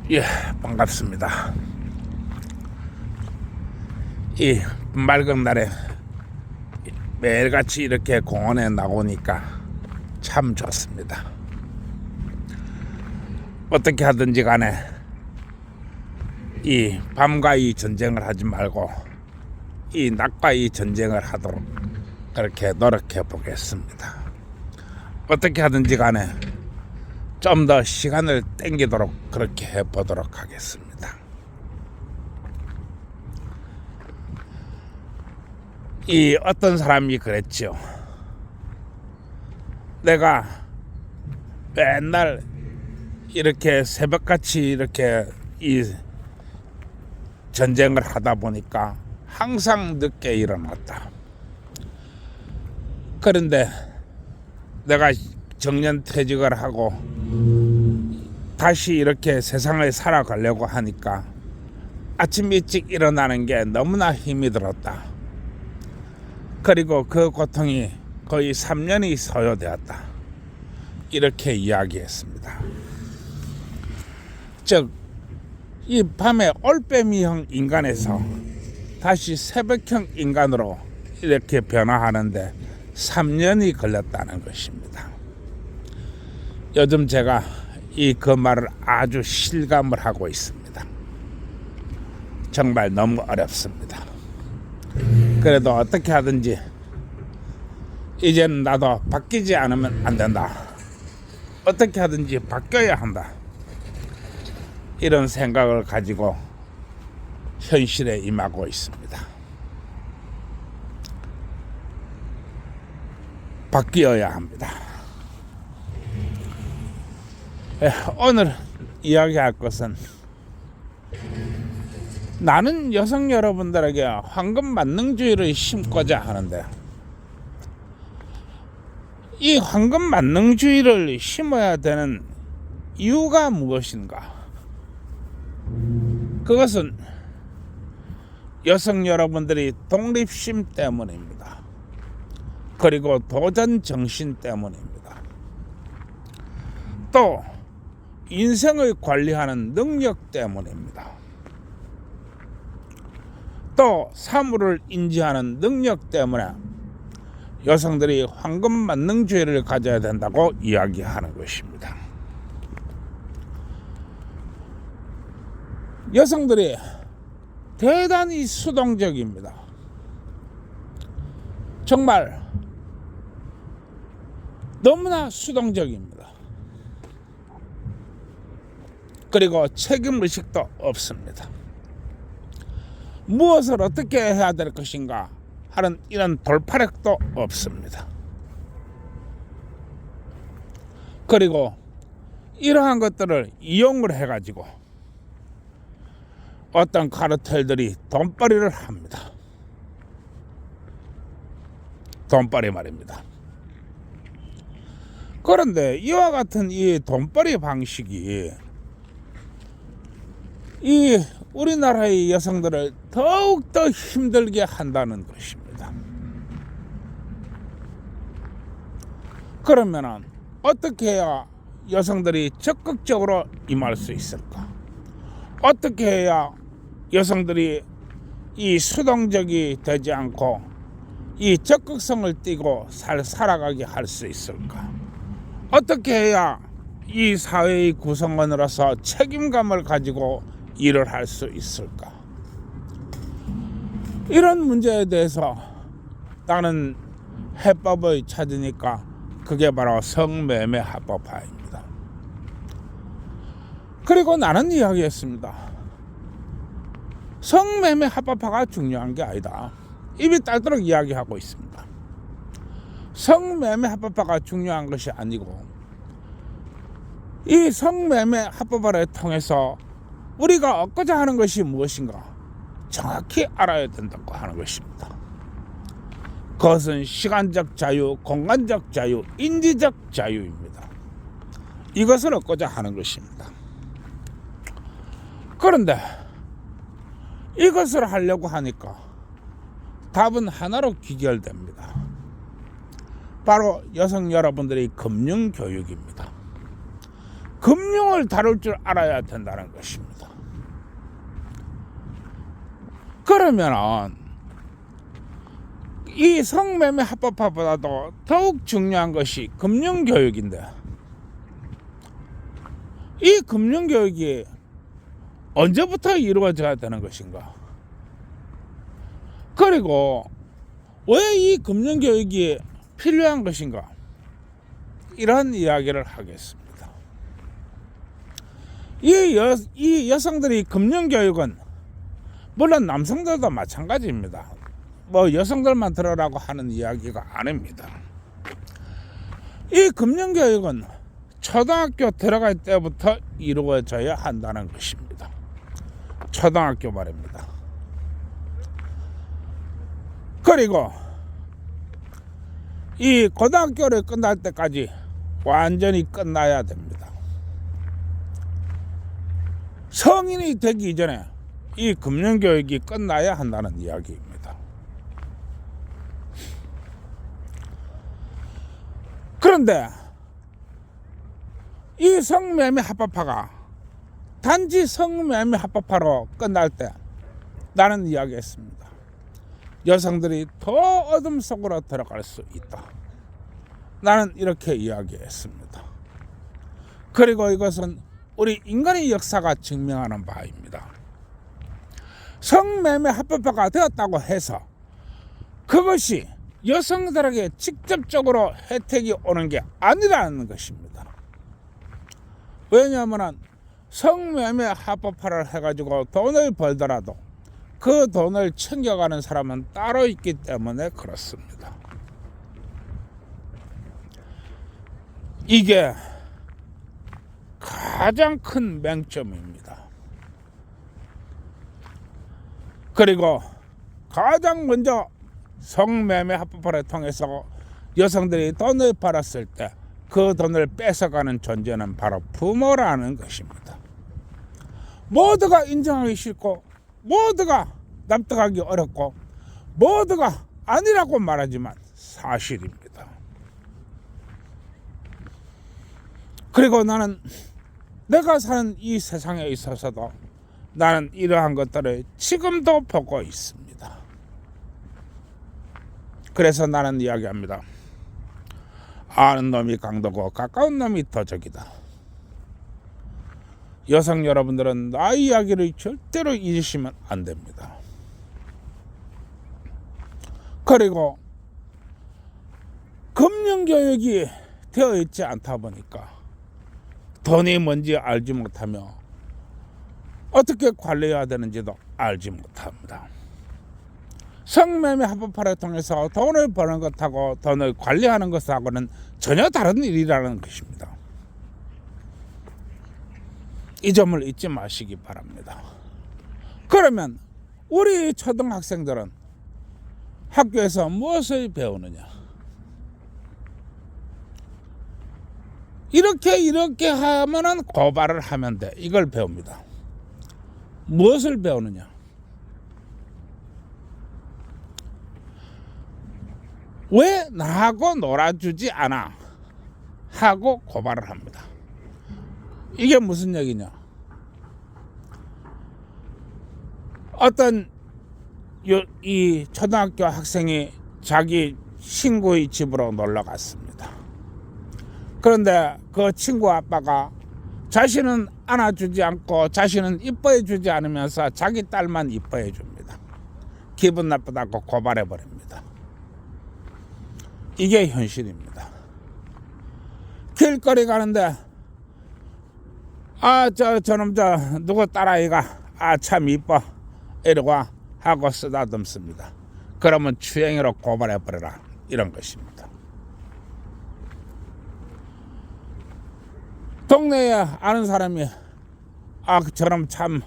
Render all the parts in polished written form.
예, 반갑습니다. 이 맑은 날에 매일같이 이렇게 공원에 나오니까 참 좋습니다. 어떻게 하든지 간에 이 밤과의 전쟁을 하지 말고 이 낮과의 전쟁을 하도록 그렇게 노력해 보겠습니다. 어떻게 하든지 간에 좀 더 시간을 땡기도록 그렇게 해보도록 하겠습니다. 이 어떤 사람이 그랬죠. 내가 맨날 이렇게 새벽같이 이렇게 이 전쟁을 하다 보니까 항상 늦게 일어났다. 그런데 내가 정년퇴직을 하고 다시 이렇게 세상을 살아가려고 하니까 아침 일찍 일어나는 게 너무나 힘이 들었다. 그리고 그 고통이 거의 3년이 소요되었다. 이렇게 이야기했습니다. 즉, 이 밤에 올빼미형 인간에서 다시 새벽형 인간으로 이렇게 변화하는데 3년이 걸렸다는 것입니다. 요즘 제가 그 말을 아주 실감을 하고 있습니다. 정말 너무 어렵습니다. 그래도 어떻게 하든지 이제는 나도 바뀌지 않으면 안 된다. 어떻게 하든지 바뀌어야 한다. 이런 생각을 가지고 현실에 임하고 있습니다. 바뀌어야 합니다. 오늘 이야기할 것은 나는 여성 여러분들에게 황금 만능주의를 심고자 하는데 이 황금 만능주의를 심어야 되는 이유가 무엇인가? 그것은 여성 여러분들이 독립심 때문입니다. 그리고 도전 정신 때문입니다. 또 인생을 관리하는 능력 때문입니다. 또 사물을 인지하는 능력 때문에 여성들이 황금 만능주의를 가져야 된다고 이야기하는 것입니다. 여성들이 대단히 수동적입니다. 정말 너무나 수동적입니다. 그리고 책임의식도 없습니다. 무엇을 어떻게 해야 될 것인가 하는 이런 돌파력도 없습니다. 그리고 이러한 것들을 이용을 해가지고 어떤 카르텔들이 돈벌이를 합니다. 돈벌이 말입니다. 그런데 이와 같은 이 돈벌이 방식이 이 우리나라의 여성들을 더욱더 힘들게 한다는 것입니다. 그러면은 어떻게 해야 여성들이 적극적으로 임할 수 있을까? 어떻게 해야 여성들이 이 수동적이 되지 않고 이 적극성을 띠고 살아가게 할 수 있을까? 어떻게 해야 이 사회의 구성원으로서 책임감을 가지고 일을 할 수 있을까? 이런 문제에 대해서 나는 해법을 찾으니까 그게 바로 성매매 합법화입니다. 그리고 나는 이야기했습니다. 성매매 합법화가 중요한 게 아니다. 입이 딸도록 이야기하고 있습니다. 성매매 합법화가 중요한 것이 아니고 이 성매매 합법화를 통해서 우리가 얻고자 하는 것이 무엇인가 정확히 알아야 된다고 하는 것입니다. 그것은 시간적 자유, 공간적 자유, 인지적 자유입니다. 이것을 얻고자 하는 것입니다. 그런데 이것을 하려고 하니까 답은 하나로 귀결됩니다. 바로 여성 여러분들의 금융교육입니다. 금융을 다룰 줄 알아야 된다는 것입니다. 그러면 이 성매매 합법화보다도 더욱 중요한 것이 금융교육인데, 이 금융교육이 언제부터 이루어져야 되는 것인가? 그리고 왜 이 금융교육이 필요한 것인가? 이런 이야기를 하겠습니다. 이 여성들이 금융교육은 물론 남성들도 마찬가지입니다. 뭐 여성들만 들으라고 하는 이야기가 아닙니다. 이 금융교육은 초등학교 들어갈 때부터 이루어져야 한다는 것입니다. 초등학교 말입니다. 그리고 이 고등학교를 끝날 때까지 완전히 끝나야 됩니다. 성인이 되기 전에 이 금융교육이 끝나야 한다는 이야기입니다. 그런데 이 성매매 합법화가 단지 성매매 합법화로 끝날 때 나는 이야기했습니다. 여성들이 더 어둠 속으로 들어갈 수 있다. 나는 이렇게 이야기했습니다. 그리고 이것은 우리 인간의 역사가 증명하는 바입니다. 성매매 합법화가 되었다고 해서 그것이 여성들에게 직접적으로 혜택이 오는 게 아니라는 것입니다. 왜냐하면 성매매 합법화를 해가지고 돈을 벌더라도 그 돈을 챙겨가는 사람은 따로 있기 때문에 그렇습니다. 이게 가장 큰 맹점입니다. 그리고 가장 먼저 성매매 합법화를 통해서 여성들이 돈을 벌었을 때 그 돈을 뺏어가는 존재는 바로 부모라는 것입니다. 모두가 인정하기 싫고 모두가 납득하기 어렵고 모두가 아니라고 말하지만 사실입니다. 그리고 나는 내가 사는 이 세상에 있어서도 나는 이러한 것들을 지금도 보고 있습니다. 그래서 나는 이야기합니다. 아는 놈이 강도고 가까운 놈이 더적이다. 여성 여러분들은 나 이야기를 절대로 잊으시면 안 됩니다. 그리고 금융교육이 되어 있지 않다 보니까 돈이 뭔지 알지 못하며 어떻게 관리해야 되는지도 알지 못합니다. 성매매 합법화를 통해서 돈을 버는 것하고 돈을 관리하는 것하고는 전혀 다른 일이라는 것입니다. 이 점을 잊지 마시기 바랍니다. 그러면 우리 초등학생들은 학교에서 무엇을 배우느냐? 이렇게 하면은 고발을 하면 돼. 이걸 배웁니다. 무엇을 배우느냐? 왜 나하고 놀아주지 않아? 하고 고발을 합니다. 이게 무슨 얘기냐? 어떤 이 초등학교 학생이 자기 친구의 집으로 놀러 갔습니다. 그런데 그 친구 아빠가 자신은 안아주지 않고 자신은 이뻐해주지 않으면서 자기 딸만 이뻐해줍니다. 기분 나쁘다고 고발해버립니다. 이게 현실입니다. 길거리 가는데 저놈 누구 딸아이가 참 이뻐 이러고 하고 쓰다듬습니다. 그러면 추행으로 고발해버려라 이런 것입니다. 동네에 아는 사람이 저놈 참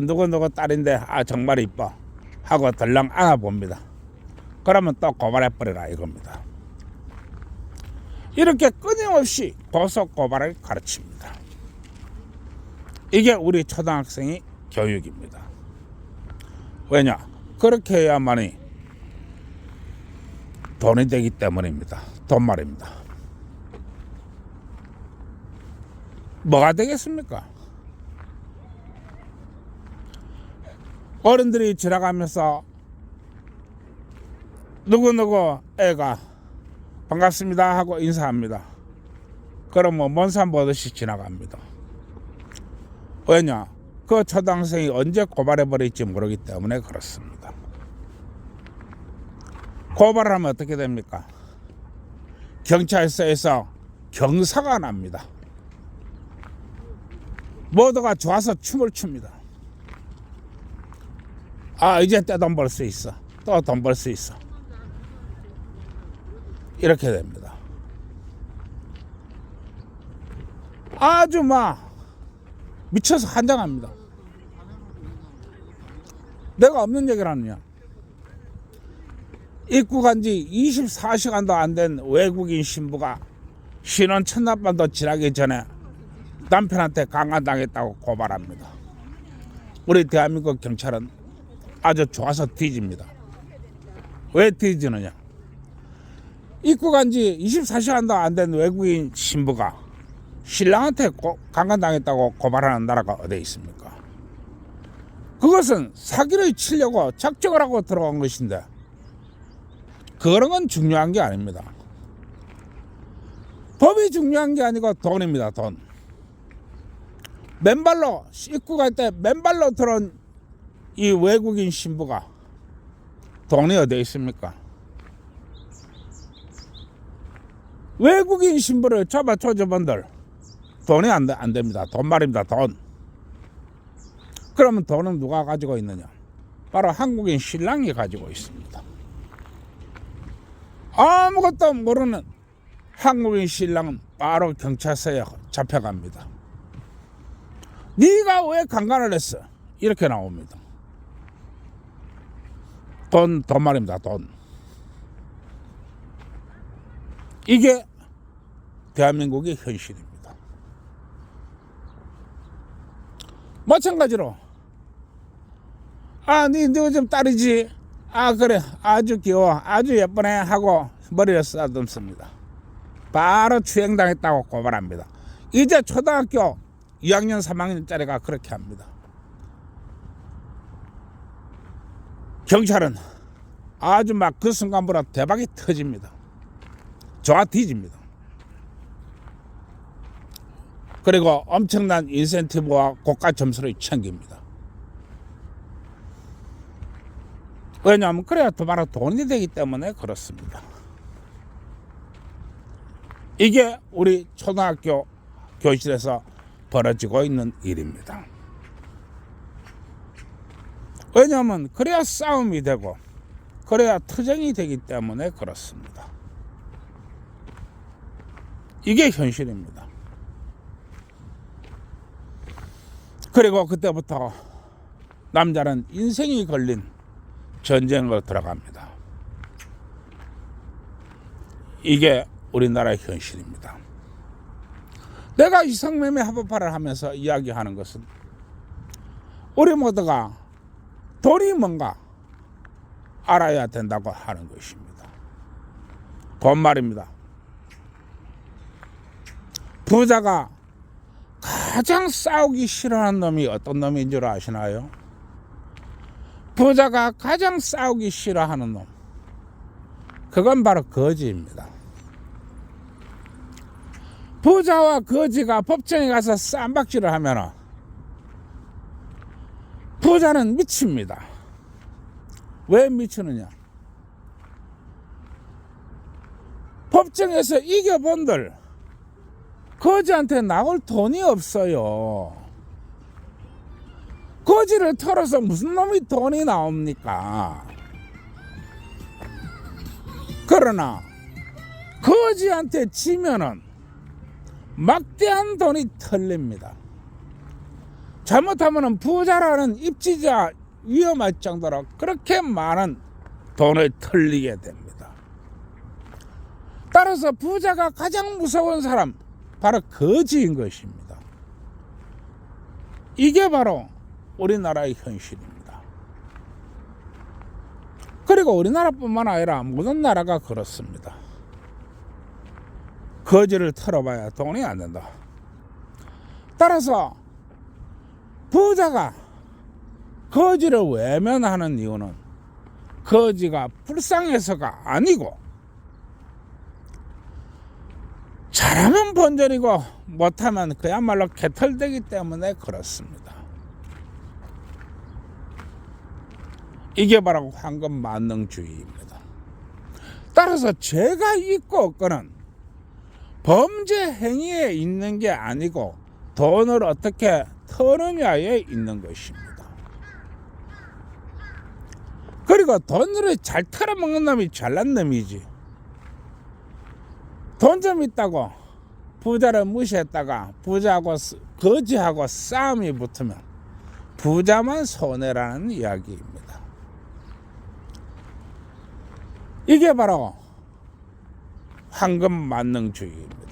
누구 딸인데 정말 이뻐 하고 덜렁 안아봅니다. 그러면 또 고발해버려라 이겁니다. 이렇게 끊임없이 고속 고발을 가르칩니다. 이게 우리 초등학생의 교육입니다. 왜냐? 그렇게 해야만이 돈이 되기 때문입니다. 돈 말입니다. 뭐가 되겠습니까? 어른들이 지나가면서 누구누구 애가 반갑습니다 하고 인사합니다. 그러면 먼산 보듯이 지나갑니다. 왜냐? 그 초등학생이 언제 고발해버릴지 모르기 때문에 그렇습니다. 고발을 하면 어떻게 됩니까? 경찰서에서 경사가 납니다. 모두가 좋아서 춤을 춥니다. 아, 이제 떼돈 벌 수 있어. 또 돈 벌 수 있어. 이렇게 됩니다. 아주 막 미쳐서 환장합니다. 내가 없는 얘기를 하느냐. 입국한 지 24시간도 안 된 외국인 신부가 신혼 첫날밤도 지나기 전에 남편한테 강간당했다고 고발합니다. 우리 대한민국 경찰은 아주 좋아서 뒤집니다. 왜 뒤지느냐. 입국한 지 24시간도 안 된 외국인 신부가 신랑한테 강간당했다고 고발하는 나라가 어디 있습니까? 그것은 사기를 치려고 작정을 하고 들어간 것인데 그런 건 중요한 게 아닙니다. 법이 중요한 게 아니고 돈입니다. 돈. 맨발로 입국할 때 맨발로 들어온 이 외국인 신부가 돈이 어디 있습니까? 외국인 신부를 잡아초저분들 돈이 안 됩니다. 돈 말입니다. 돈. 그러면 돈은 누가 가지고 있느냐? 바로 한국인 신랑이 가지고 있습니다. 아무것도 모르는 한국인 신랑은 바로 경찰서에 잡혀갑니다. 네가 왜 강간을 했어? 이렇게 나옵니다. 돈 말입니다. 돈. 이게 대한민국의 현실입니다. 마찬가지로 네 요즘 딸이지? 그래 아주 귀여워 아주 예쁘네 하고 머리를 쓰다듬습니다. 바로 추행당했다고 고발합니다. 이제 초등학교 2학년 3학년짜리가 그렇게 합니다. 경찰은 아주 막 그 순간부터 대박이 터집니다. 좋아 뒤집니다. 그리고 엄청난 인센티브와 고가 점수를 챙깁니다. 왜냐하면 그래야 또 바로 돈이 되기 때문에 그렇습니다. 이게 우리 초등학교 교실에서 벌어지고 있는 일입니다. 왜냐하면 그래야 싸움이 되고 그래야 투쟁이 되기 때문에 그렇습니다. 이게 현실입니다. 그리고 그때부터 남자는 인생이 걸린 전쟁으로 들어갑니다. 이게 우리나라의 현실입니다. 내가 이성매매 합법화를 하면서 이야기하는 것은 우리 모두가 돈이 뭔가 알아야 된다고 하는 것입니다. 돈 말입니다. 부자가 가장 싸우기 싫어하는 놈이 어떤 놈인 줄 아시나요? 부자가 가장 싸우기 싫어하는 놈, 그건 바로 거지입니다. 부자와 거지가 법정에 가서 쌈박질을 하면 부자는 미칩니다. 왜 미치느냐? 법정에서 이겨본들 거지한테 나올 돈이 없어요. 거지를 털어서 무슨 놈이 돈이 나옵니까? 그러나 거지한테 지면은 막대한 돈이 털립니다. 잘못하면 부자라는 입지자 위험할 정도로 그렇게 많은 돈을 털리게 됩니다. 따라서 부자가 가장 무서운 사람 바로 거지인 것입니다. 이게 바로 우리나라의 현실입니다. 그리고 우리나라뿐만 아니라 모든 나라가 그렇습니다. 거지를 털어봐야 돈이 안 된다. 따라서 부자가 거지를 외면하는 이유는 거지가 불쌍해서가 아니고 잘하면 본전이고 못하면 그야말로 개털되기 때문에 그렇습니다. 이게 바로 황금만능주의입니다. 따라서 죄가 있고 없고는 범죄 행위에 있는 게 아니고 돈을 어떻게 터느냐에 있는 것입니다. 그리고 돈을 잘 털어먹는 놈이 잘난 놈이지. 돈 좀 있다고 부자를 무시했다가 부자하고 거지하고 싸움이 붙으면 부자만 손해라는 이야기입니다. 이게 바로 황금만능주의입니다.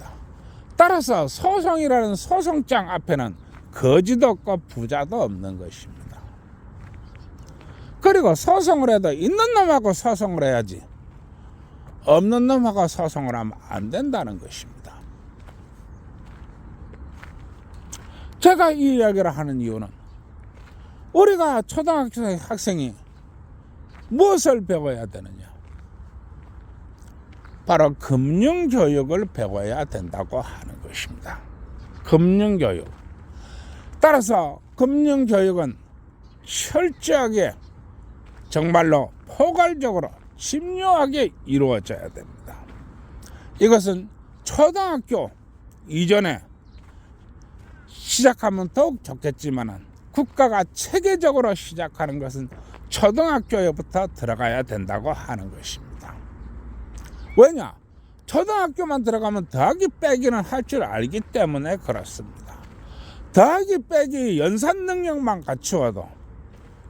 따라서 소송이라는 소송장 앞에는 거지도 없고 부자도 없는 것입니다. 그리고 소송을 해도 있는 놈하고 소송을 해야지 없는 놈하고 소송을 하면 안 된다는 것입니다. 제가 이 이야기를 하는 이유는 우리가 초등학교 학생이 무엇을 배워야 되느냐? 바로 금융교육을 배워야 된다고 하는 것입니다. 금융교육. 따라서 금융교육은 철저하게 정말로 포괄적으로 집요하게 이루어져야 됩니다. 이것은 초등학교 이전에 시작하면 더욱 좋겠지만 국가가 체계적으로 시작하는 것은 초등학교에부터 들어가야 된다고 하는 것입니다. 왜냐? 초등학교만 들어가면 더하기 빼기는 할 줄 알기 때문에 그렇습니다. 더하기 빼기 연산 능력만 갖추어도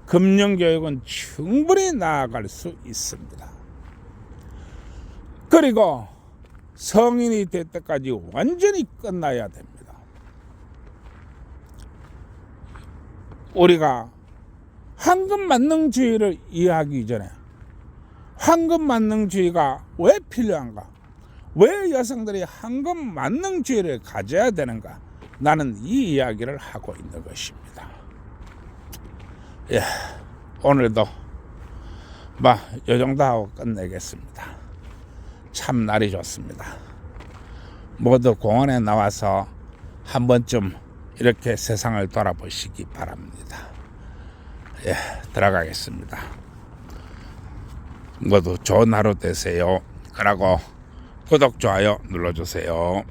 금융교육은 충분히 나아갈 수 있습니다. 그리고 성인이 될 때까지 완전히 끝나야 됩니다. 우리가 황금만능주의를 이해하기 전에 황금만능주의가 왜 필요한가? 왜 여성들이 황금만능주의를 가져야 되는가? 나는 이 이야기를 하고 있는 것입니다. 예, 오늘도 이 정도 하고 끝내겠습니다. 참 날이 좋습니다. 모두 공원에 나와서 한 번쯤 이렇게 세상을 돌아보시기 바랍니다. 예, 들어가겠습니다. 모두 좋은 하루 되세요. 그러고 구독, 좋아요 눌러주세요.